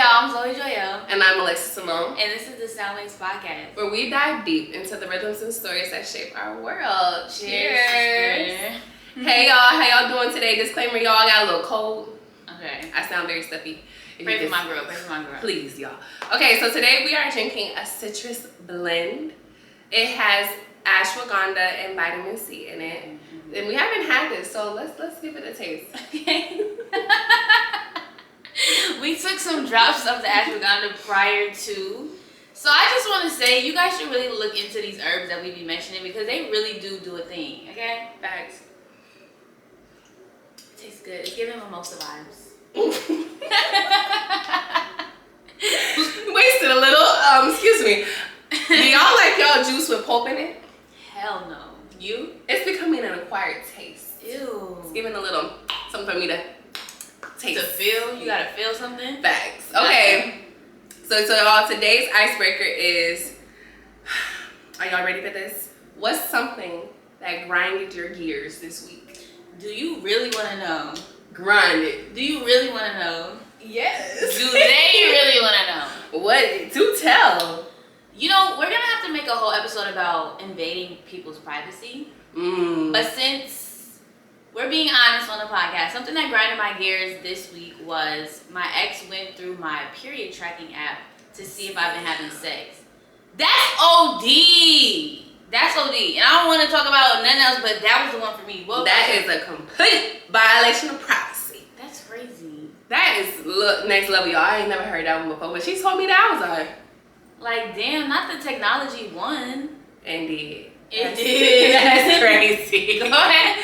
y'all, I'm Zoe Joelle. And I'm Alexis Simone. And this is the Soundwaves Podcast, where we dive deep into the rhythms and stories that shape our world. Cheers. Hey y'all, how y'all doing today? Disclaimer, y'all, I got a little cold. Okay. I sound very stuffy. Pray for my girl. Please, y'all. Okay, so today we are drinking a citrus blend. It has ashwagandha and vitamin C in it. Mm-hmm. And we haven't had this, so let's give it a taste. Okay. We took some drops of the ashwagandha prior to. So I just want to say, you guys should really look into these herbs that we be mentioning because they really do a thing, okay? Facts. It tastes good. It's giving mimosa vibes. Wasted a little. Excuse me. Do y'all like y'all juice with pulp in it? Hell no. You? It's becoming an acquired taste. Ew. It's giving a little something for me to taste. To feel? You gotta feel something? Facts. Okay. So y'all, today's icebreaker is, are y'all ready for this? What's something that grinded your gears this week? Do you really want to know? Grinded. Do you really want to know? Yes. Do they really want to know? What? Do tell. You know, we're going to have to make a whole episode about invading people's privacy. But since we're being honest on the podcast, something that grinded my gears this week was my ex went through my period tracking app to see if I've been having sex. That's OD. That's OD. And I don't want to talk about nothing else, but that was the one for me. That is a complete violation of privacy. That's crazy. That is next level, y'all. I ain't never heard that one before, but she told me that. I was like, damn, not the technology won. Indeed. It did. That's crazy. Go ahead.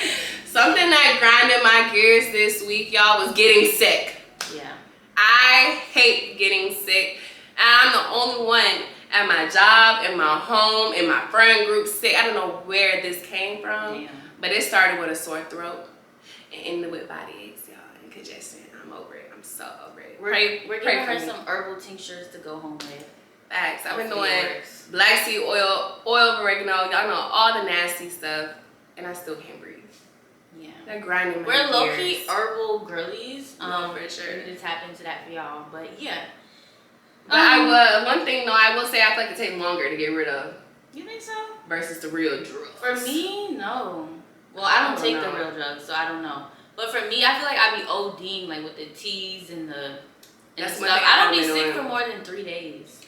Something that grinded my gears this week, y'all, was getting sick. Yeah. I hate getting sick. I'm the only one at my job, in my home, in my friend group sick. I don't know where this came from. Damn. But it started with a sore throat and ended with body aches, y'all, and congestion. I'm over it. I'm so over it. We're giving her some herbal tinctures to go home with. Facts. I've been doing black seed oil of oregano. Y'all know all the nasty stuff, and I still can't breathe. Yeah. That grinding my We're gears. low-key herbal girlies. No, for sure. We need to tap into that for y'all. But yeah. But one thing though, I will say I feel like it takes longer to get rid of. You think so? Versus the real drugs. For me, no. Well, I don't take the real drugs, so I don't know. But for me, I feel like I be ODing like with the teas and the stuff. I don't be sick for more than 3 days.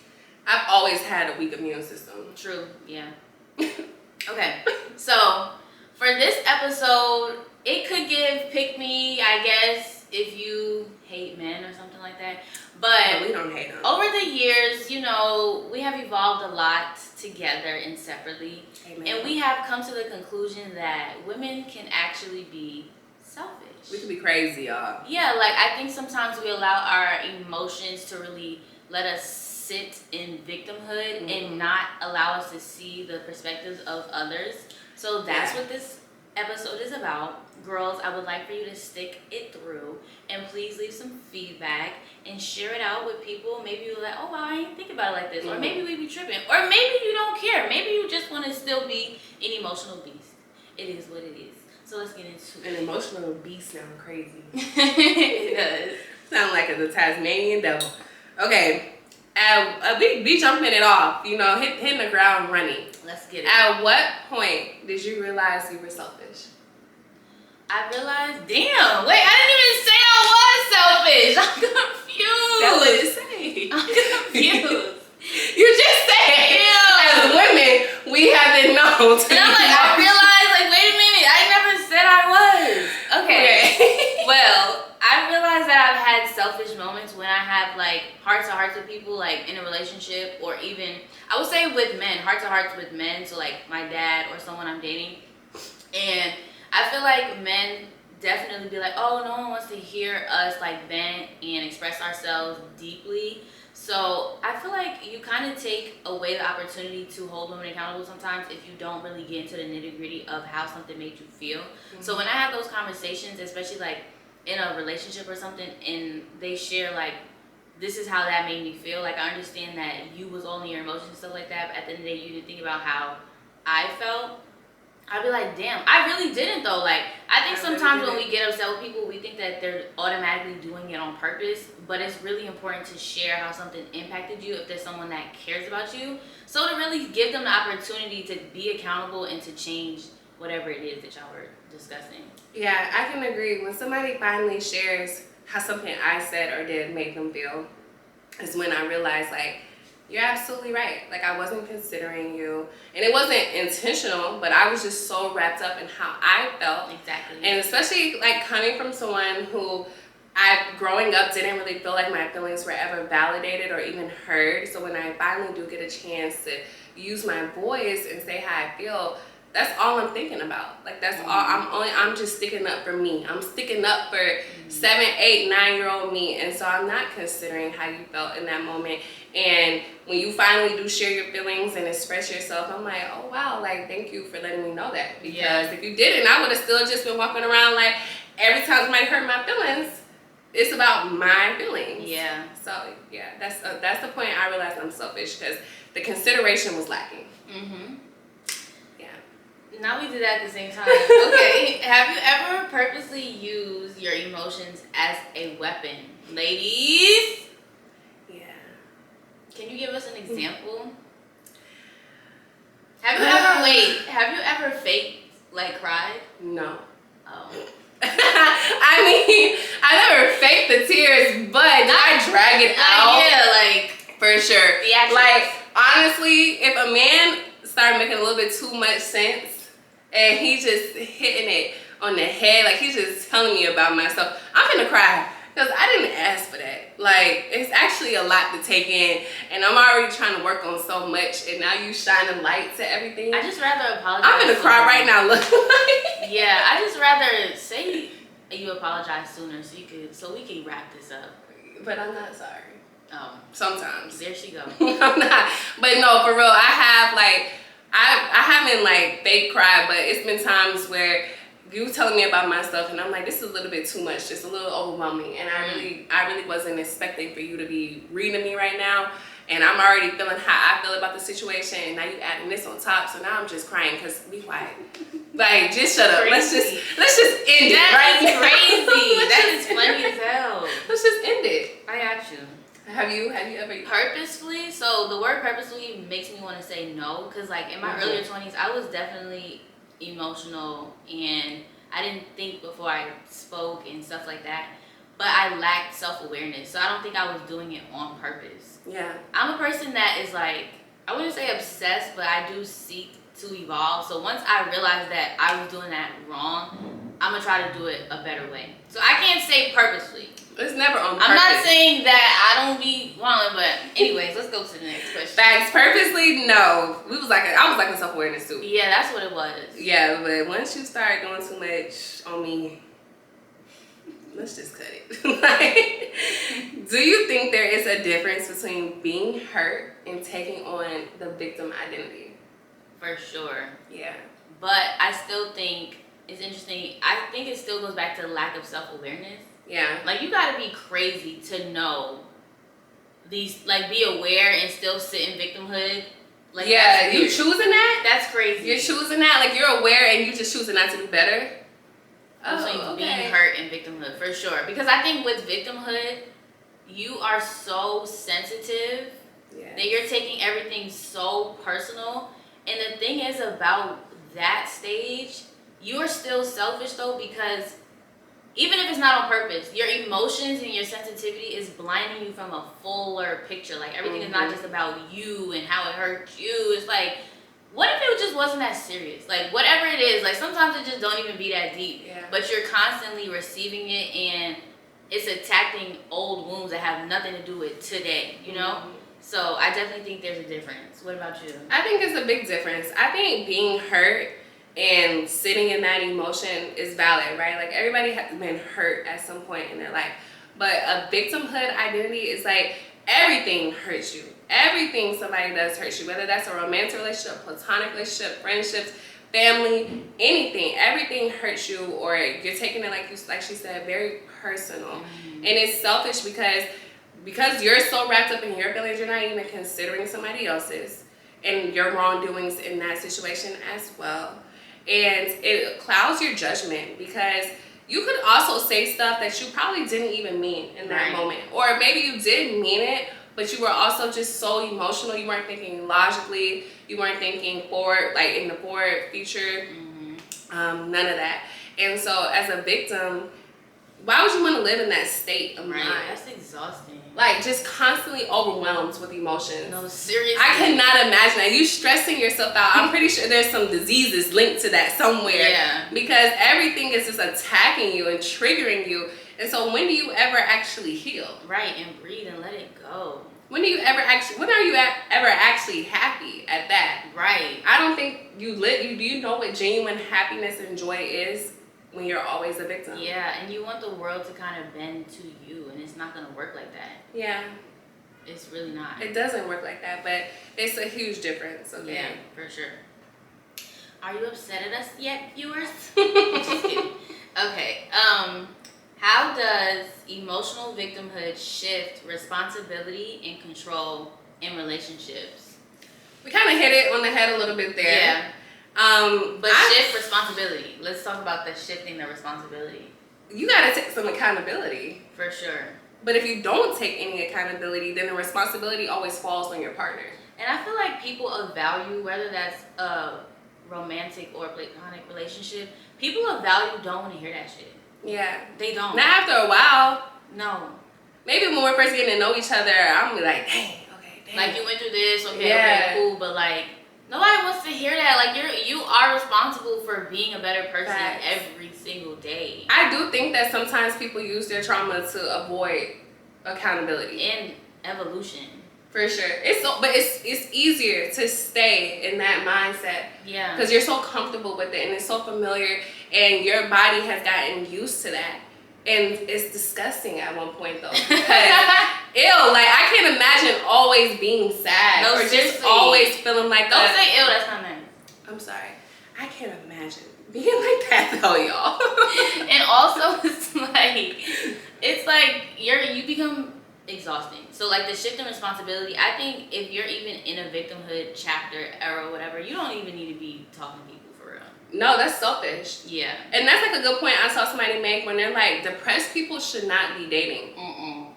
I've always had a weak immune system. True, yeah. Okay, so for this episode, it could give pick me, I guess, if you hate men or something like that. But no, we don't hate them. Over the years, you know, we have evolved a lot together and separately. Amen. And we have come to the conclusion that women can actually be selfish. We can be crazy, y'all. Yeah, like I think sometimes we allow our emotions to really let us sit in victimhood and not allow us to see the perspectives of others. So that's what this episode is about. Girls, I would like for you to stick it through and please leave some feedback and share it out with people. Maybe you're like, oh wow, I didn't think about it like this. Or maybe we be tripping. Or maybe you don't care. Maybe you just want to still be an emotional beast. It is what it is. So let's get into it. An emotional beast sound crazy. It does. Sound like the Tasmanian devil. Okay. We jumping it off, you know, hitting the ground running. Let's get it. At what point did you realize you were selfish? I realized, damn, wait, I didn't even say I was selfish. I'm confused. That's what it say. I'm confused. You just said, as women, we have been known to. And I'm like, I realized, like, wait a minute, I never said I was. Okay. Well, I realized that I've had selfish moments when I have, like, heart-to-hearts with people, like, in a relationship, or even, I would say with men, heart-to-hearts with men, so, like, my dad or someone I'm dating. And I feel like men definitely be like, oh, no one wants to hear us, like, vent and express ourselves deeply. So I feel like you kind of take away the opportunity to hold women accountable sometimes if you don't really get into the nitty-gritty of how something made you feel. Mm-hmm. So when I have those conversations, especially, like, in a relationship or something, and they share, like, this is how that made me feel, like, I understand that you was only your emotions and stuff like that, but at the end of the day, you didn't think about how I felt. I'd be like, damn, I really didn't though. Like, I think sometimes when we get upset with people, we think that they're automatically doing it on purpose, but it's really important to share how something impacted you if there's someone that cares about you. So to really give them the opportunity to be accountable and to change whatever it is that y'all were discussing. Yeah, I can agree. When somebody finally shares how something I said or did made them feel, is when I realized, like, you're absolutely right. Like, I wasn't considering you. And it wasn't intentional, but I was just so wrapped up in how I felt. Exactly. And especially, like, coming from someone who growing up, didn't really feel like my feelings were ever validated or even heard. So when I finally do get a chance to use my voice and say how I feel, that's all I'm thinking about. Like, that's all I'm just sticking up for me. I'm sticking up for 7, 8, 9-year-old me. And so I'm not considering how you felt in that moment. And when you finally do share your feelings and express yourself, I'm like, oh wow, like, thank you for letting me know that. Because if you didn't, I would have still just been walking around like, every time somebody hurt my feelings, it's about my feelings. Yeah. So yeah, that's the point I realized I'm selfish, because the consideration was lacking. Mm-hmm. Yeah. Now we do that at the same time. Okay. Have you ever purposely used your emotions as a weapon, ladies? Yeah. Can you give us an example? Have you ever faked, like, cried? No. Oh. I mean, I never faked the tears, but I drag it out. Yeah, like, for sure. Yeah. Like, honestly, if a man started making a little bit too much sense and he's just hitting it on the head, like he's just telling me about myself, I'm gonna cry. Because I didn't ask for that. Like, it's actually a lot to take in. And I'm already trying to work on so much. And now you shine a light to everything. I just rather apologize. I'm going to cry right now. Look. Yeah, I just rather say you apologize sooner so we can wrap this up. But I'm not sorry. Oh. Sometimes. There she go. I'm not. But no, for real, I have, like, I haven't, like, fake cried. But it's been times where you telling me about myself, and I'm like, this is a little bit too much, just a little overwhelming, and I really wasn't expecting for you to be reading me right now, and I'm already feeling how I feel about the situation, and now you adding this on top, so now I'm just crying, because be quiet. Like, just shut up. Let's just end it right now. Crazy. That is funny as hell. Let's just end it. I got you. Have you ever purposefully? So the word purposefully makes me want to say no, because like in my earlier 20s, I was definitely emotional and I didn't think before I spoke and stuff like that, but I lacked self-awareness, so I don't think I was doing it on purpose. Yeah. I'm a person that is like, I wouldn't say obsessed, but I do seek to evolve. So once I realized that I was doing that wrong, I'm gonna try to do it a better way. So I can't say purposely. It's never on purpose. I'm not saying that I don't be wrong, but anyways, let's go to the next question. Facts. Purposely, no. I was like in self-awareness too. Yeah, that's what it was. Yeah, but once you start doing too much on me, let's just cut it. Like, do you think there is a difference between being hurt and taking on the victim identity? For sure. Yeah. But I still think it's interesting. I think it still goes back to the lack of self-awareness. Yeah. Like, you gotta be crazy to know these, like, be aware and still sit in victimhood. Like, yeah, you choosing that? That's crazy. You're choosing that? Like, you're aware and you just choosing not to do better? Being hurt and victimhood, for sure. Because I think with victimhood, you are so sensitive that you're taking everything so personal. And the thing is about that stage, you are still selfish though, because even if it's not on purpose, your emotions and your sensitivity is blinding you from a fuller picture. Like, everything is not just about you and how it hurts you. It's like, what if it just wasn't that serious? Like, whatever it is, like, sometimes it just don't even be that deep. Yeah. But you're constantly receiving it, and it's attacking old wounds that have nothing to do with today, you know? So I definitely think there's a difference. What about you? I think it's a big difference. I think being hurt and sitting in that emotion is valid, right? Like, everybody has been hurt at some point in their life. But a victimhood identity is like, everything hurts you. Everything somebody does hurts you, whether that's a romantic relationship, platonic relationship, friendships, family, anything. Everything hurts you, or you're taking it, like she said, very personal. And it's selfish because you're so wrapped up in your feelings, you're not even considering somebody else's and your wrongdoings in that situation as well. and it clouds your judgment because you could also say stuff that you probably didn't even mean in that moment. Or maybe you did mean it, but you were also just so emotional. You weren't thinking logically. You weren't thinking forward, like in the forward future. None of that. And so as a victim, why would you want to live in that state of mind? That's exhausting. Like, just constantly overwhelmed with emotions. No, seriously. I cannot imagine that. You stressing yourself out. I'm pretty sure there's some diseases linked to that somewhere. Yeah. Because everything is just attacking you and triggering you. And so when do you ever actually heal? Right, and breathe and let it go. When are you ever actually happy at that? Right. I don't think do you know what genuine happiness and joy is when you're always a victim? Yeah, and you want the world to kind of bend to you, and it's not going to work like that. Yeah. It's really not. It doesn't work like that, but it's a huge difference. Okay. Yeah, for sure. Are you upset at us yet, viewers? Just kidding. Okay. How does emotional victimhood shift responsibility and control in relationships? We kind of hit it on the head a little bit there. Yeah. But shift responsibility. Let's talk about the shifting the responsibility. You got to take some accountability. For sure. But if you don't take any accountability, then the responsibility always falls on your partner. And I feel like people of value, whether that's a romantic or platonic relationship, people of value don't want to hear that shit. Yeah. They don't. Not after a while. No. Maybe when we're first getting to know each other, I'm like, dang, okay, dang. Like, you went through this, okay, cool, but like, nobody wants to hear that. Like, you are responsible for being a better person every single day. I do think that sometimes people use their trauma to avoid accountability. And evolution. For sure. It's easier to stay in that mindset. Yeah. Because you're so comfortable with it and it's so familiar and your body has gotten used to that. And it's disgusting at one point though. Because ew, like I can't imagine always being sad or just always feeling like Don't say ew, that's not nice. I'm sorry. I can't imagine being like that though, y'all. And also it's like you become exhausting. So like the shift in responsibility, I think if you're even in a victimhood chapter, era, whatever, you don't even need to be talking to people for real. No, that's selfish. Yeah. And that's like a good point I saw somebody make when they're like, depressed people should not be dating.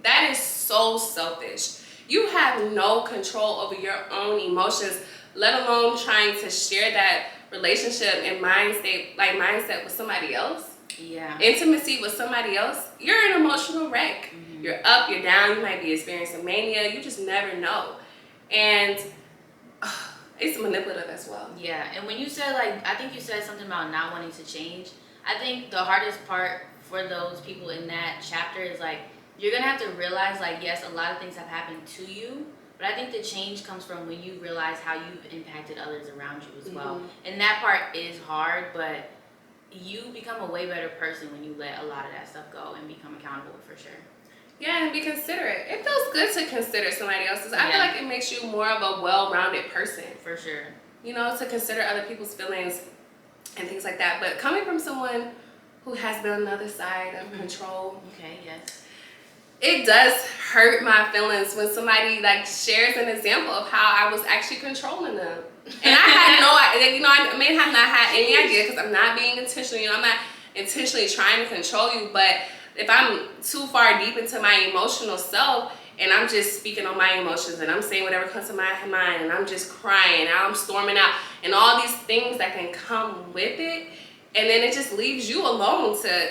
That is so selfish. You have no control over your own emotions, let alone trying to share that relationship and mindset with somebody else. Yeah. Intimacy with somebody else. You're an emotional wreck. You're up, you're down, you might be experiencing mania, you just never know. And it's manipulative as well. Yeah, and when you said I think you said something about not wanting to change, I think the hardest part for those people in that chapter is you're gonna have to realize yes, a lot of things have happened to you, but I think the change comes from when you realize how you've impacted others around you as well. And that part is hard, but you become a way better person when you let a lot of that stuff go and become accountable for sure. Yeah, and be considerate. It feels good to consider somebody else's. I feel like it makes you more of a well-rounded person. For sure. You know, to consider other people's feelings and things like that. But coming from someone who has been on the other side of control. Okay, yes. It does hurt my feelings when somebody shares an example of how I was actually controlling them. And I had no idea, I may have not had any idea because I'm not being intentional. I'm not intentionally trying to control you, but if I'm too far deep into my emotional self and I'm just speaking on my emotions and I'm saying whatever comes to my mind and I'm just crying, I'm storming out and all these things that can come with it, and then it just leaves you alone to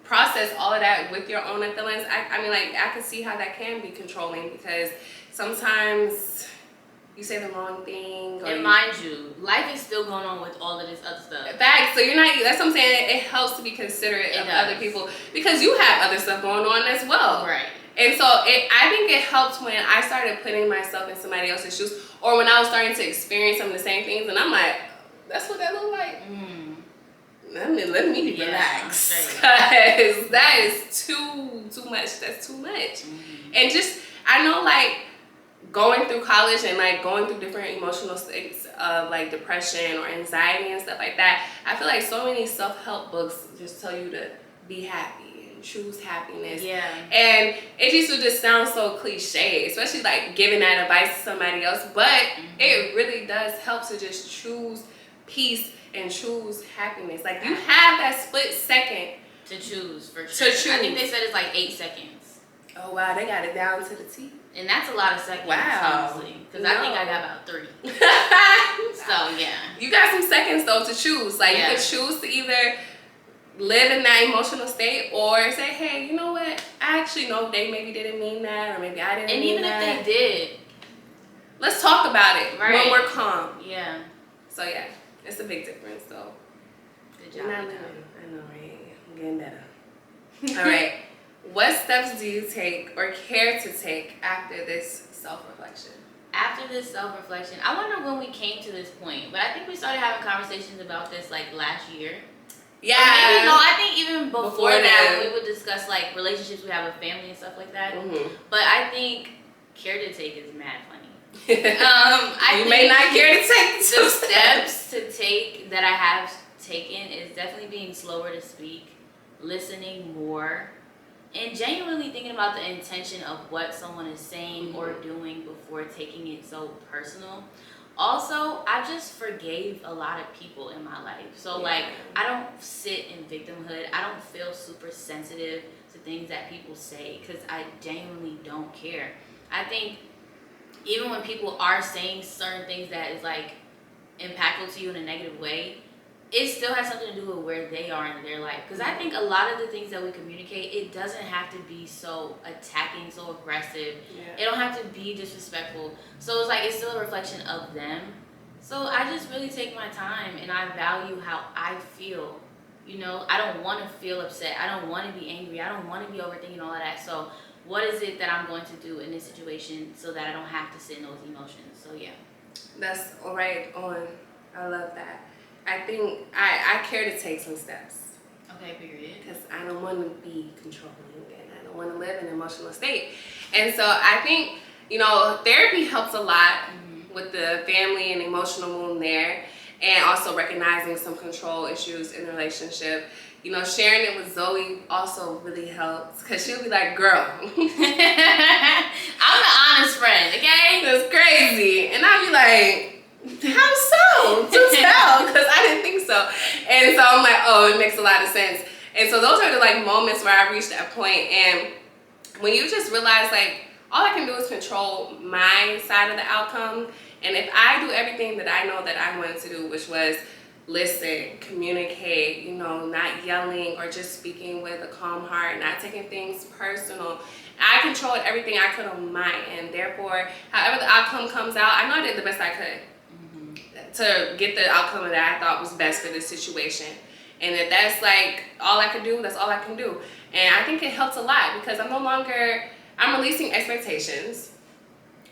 process all of that with your own feelings. I can see how that can be controlling because sometimes you say the wrong thing. And mind you, life is still going on with all of this other stuff. Facts. So that's what I'm saying. It helps to be considerate of other people because you have other stuff going on as well. Right. And so I think it helped when I started putting myself in somebody else's shoes or when I was starting to experience some of the same things and I'm like, that's what that look like? Let me relax. Because that is too much. That's too much. And just, I know going through college and going through different emotional states of depression or anxiety and stuff like that, I feel like so many self-help books just tell you to be happy and choose happiness. Yeah. And it used to just sound so cliche, especially giving that advice to somebody else, but it really does help to just choose peace and choose happiness. Like, you have that split second to choose, for sure. To choose. I think they said it's like 8 seconds. Oh, wow. They got it down to the T. And that's a lot of seconds, honestly. Because I think I got about 3. So, yeah. You got some seconds, though, to choose. Like, you can choose to either live in that emotional state or say, hey, you know what? I actually know they maybe didn't mean that, or maybe I didn't mean that. And even if they did, let's talk about it when we're calm. Yeah. So, yeah. It's a big difference, though. Good job. I know, right? I'm getting better. All right. What steps do you take or care to take after this self-reflection? After this self-reflection, I wonder when we came to this point, but I think we started having conversations about this like last year. Yeah. Or maybe, no, I think even before that, we would discuss like relationships we have with family and stuff like that. Mm-hmm. But I think care to take is mad funny. You may not care to take the steps to take that I have taken is definitely being slower to speak, listening more, and genuinely thinking about the intention of what someone is saying or doing before taking it so personal. Also, I just forgave a lot of people in my life. So, like, I don't sit in victimhood. I don't feel super sensitive to things that people say because I genuinely don't care. I think even when people are saying certain things that is, like, impactful to you in a negative way, it still has something to do with where they are in their life. Because I think a lot of the things that we communicate, it doesn't have to be so attacking, so aggressive. Yeah. It don't have to be disrespectful. So it's like, it's still a reflection of them. So I just really take my time and I value how I feel. You know, I don't want to feel upset. I don't want to be angry. I don't want to be overthinking all of that. So what is it that I'm going to do in this situation so that I don't have to sit in those emotions? So yeah. That's all right on. I love that. I think I care to take some steps. Okay, period. Because I don't want to be controlling and I don't want to live in an emotional state. And so I think, you know, therapy helps a lot with the family and emotional wound there. And also recognizing some control issues in the relationship. You know, sharing it with Zoe also really helps. Because she'll be like, girl. I'm an honest friend, okay? That's crazy. And I'll be like, how so? To tell, because I didn't think so. And so I'm like, oh, it makes a lot of sense. And so those are the like moments where I reached that point. And when you just realize like all I can do is control my side of the outcome. And if I do everything that I know that I wanted to do, which was listen, communicate, you know, not yelling or just speaking with a calm heart, not taking things personal. I controlled everything I could on my end. Therefore, however the outcome comes out, I know I did the best I could to get the outcome that I thought was best for this situation. And if that's like all I can do, that's all I can do. And I think it helps a lot because I'm releasing expectations.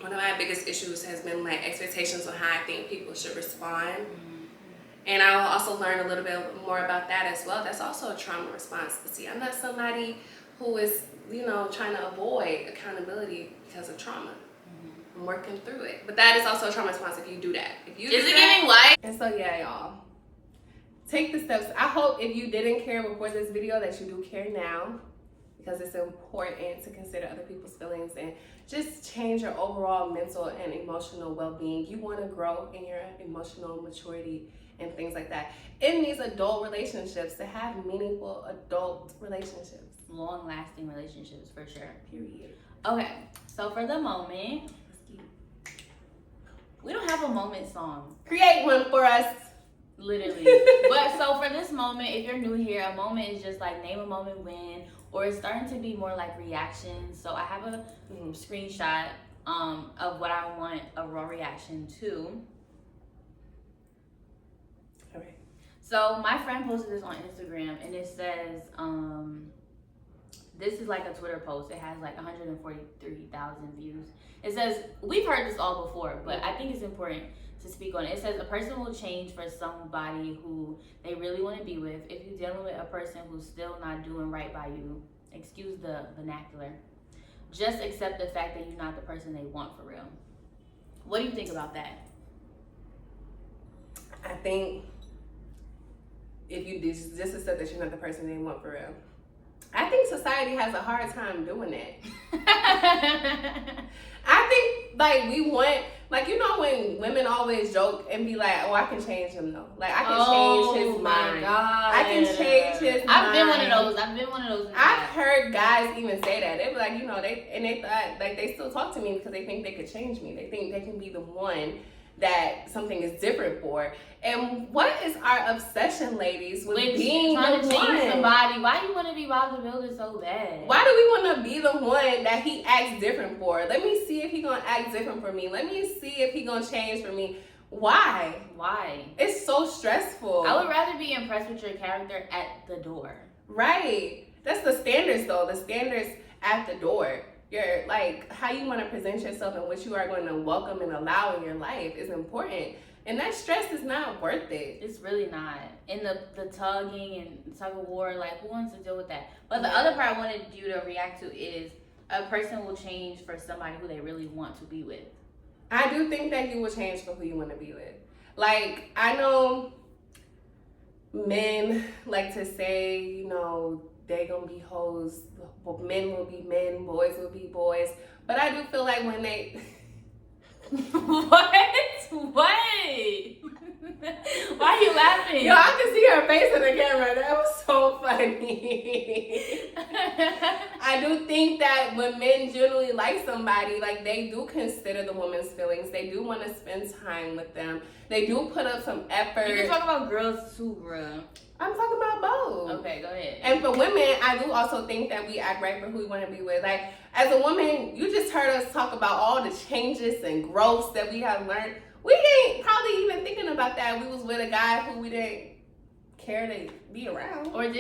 One of my biggest issues has been like expectations on how I think people should respond. And I will also learn a little bit more about that as well. That's also a trauma response. But see, I'm not somebody who is, you know, trying to avoid accountability because of trauma. I'm working through it. But that is also a trauma response if you do that. If you is it giving life? And so yeah, y'all. Take the steps. I hope if you didn't care before this video that you do care now. Because it's important to consider other people's feelings and just change your overall mental and emotional well-being. You want to grow in your emotional maturity and things like that. In these adult relationships, to have meaningful adult relationships. Long-lasting relationships, for sure. Period. Okay, so for the moment, we don't have a moment song. Create one for us. Literally. But so for this moment, if you're new here, a moment is just like name a moment when, or it's starting to be more like reactions. So I have a screenshot of what I want a raw reaction to. All right. So my friend posted this on Instagram and it says, this is like a Twitter post. It has like 143,000 views. It says, we've heard this all before, but I think it's important to speak on it. It says, a person will change for somebody who they really want to be with. If you're dealing with a person who's still not doing right by you, excuse the vernacular, just accept the fact that you're not the person they want for real. What do you think about that? I think if you just accept that you're not the person they want for real. I think society has a hard time doing that. I think like we want, Like, you know when women always joke and be like, oh, I can change him though. Like, I can change his mind. God. I can change his mind. I've been one of those. I've heard guys even say that. They be like, you know, they thought, like, they still talk to me because they think they could change me. They think they can be the one that something is different for. And what is our obsession, ladies, with being trying the to change one? somebody? Why do you want to be Bob the Builder so bad? Why do we want to be the one that he acts different for? Let me see if he gonna act different for me. Let me see if he gonna change for me. Why? It's so stressful. I would rather be impressed with your character at the door. Right. That's the standards, though. The standards at the door. Your, like, how you want to present yourself and what you are going to welcome and allow in your life is important. And that stress is not worth it. It's really not. And the tugging and tug of war, like, who wants to deal with that? But the other part I wanted you to react to is a person will change for somebody who they really want to be with. I do think that you will change for who you want to be with. Like, I know men like to say, you know, they gonna be hoes, men will be men, boys will be boys. But I do feel like when they... What? Why are you laughing? Yo, I can see her face in the camera. That was so funny. I do think that when men generally like somebody, like, they do consider the woman's feelings. They do want to spend time with them. They do put up some effort. You can talk about girls too, bro. I'm talking about both. Okay, go ahead. And for women, I do also think that we act right for who we want to be with. Like, as a woman, you just heard us talk about all the changes and growths that we have learned. We ain't probably even thinking about that. We was with a guy who we didn't care to be around. Or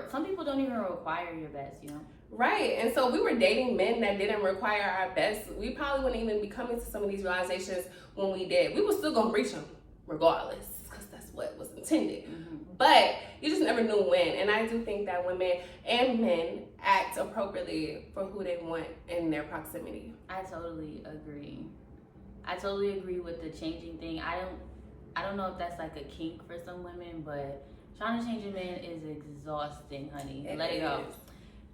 some people don't even require your best, you know? Right. And so we were dating men that didn't require our best. We probably wouldn't even be coming to some of these realizations when we did. We were still going to reach them regardless, because that's what was intended. Mm-hmm. But you just never knew when. And I do think that women and men act appropriately for who they want in their proximity. I totally agree. I totally agree with the changing thing. I don't know if that's like a kink for some women, but trying to change a man is exhausting, honey. Let it go.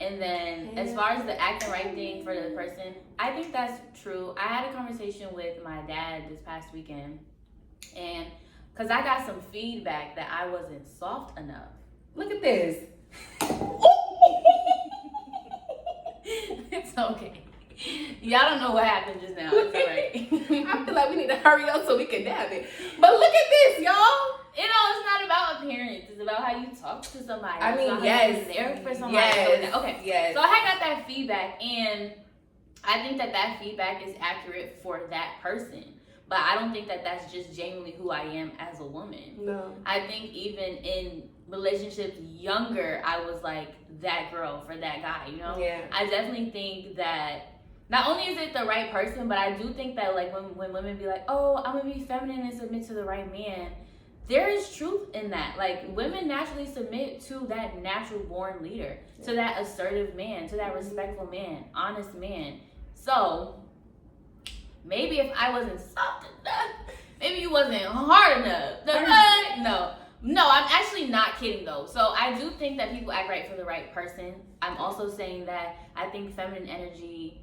And then as far as the acting right thing for the person, I think that's true. I had a conversation with my dad this past weekend, and because I got some feedback that I wasn't soft enough. Look at this. It's okay. Y'all don't know what happened just now. It's all right. I feel like we need to hurry up so we can dab it. But look at this, y'all. You know, it's not about appearance. It's about how you talk to somebody. I mean, yes. There for somebody. Yes. Okay. Yes. So I got that feedback, and I think that feedback is accurate for that person. But I don't think that that's just genuinely who I am as a woman. No. I think even in relationships younger, I was like that girl for that guy, you know? Yeah. I definitely think that not only is it the right person, but I do think that, like, when women be like, oh, I'm going to be feminine and submit to the right man, there is truth in that. Like, women naturally submit to that natural born leader, to that assertive man, to that respectful man, honest man. So maybe if I wasn't soft enough, maybe you wasn't hard enough. No, I'm actually not kidding though. So I do think that people act right for the right person. I'm also saying that I think feminine energy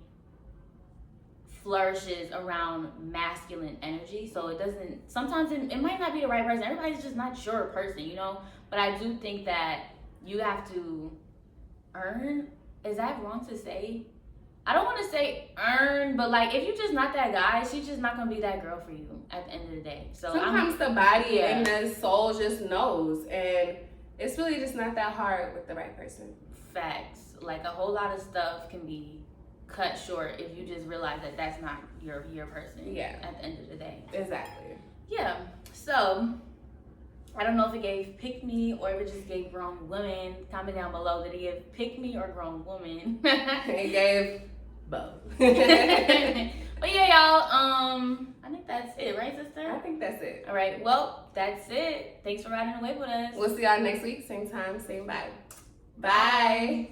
flourishes around masculine energy. So it doesn't, sometimes it might not be the right person. Everybody's just not your person, you know? But I do think that you have to earn. Is that wrong to say? I don't want to say earn, but like if you're just not that guy, she's just not gonna be that girl for you at the end of the day. So sometimes the body and the soul just knows, and it's really just not that hard with the right person. Facts. Like a whole lot of stuff can be cut short if you just realize that that's not your person. Yeah. At the end of the day. Exactly. Yeah. So I don't know if it gave pick me or if it just gave grown women. Comment down below. Did it give pick me or grown woman? It gave both. But yeah, y'all, I think that's it, right, sister? I think that's it. All right, well, that's it. Thanks for riding away with us. We'll see y'all next week, same time, same vibe. Bye.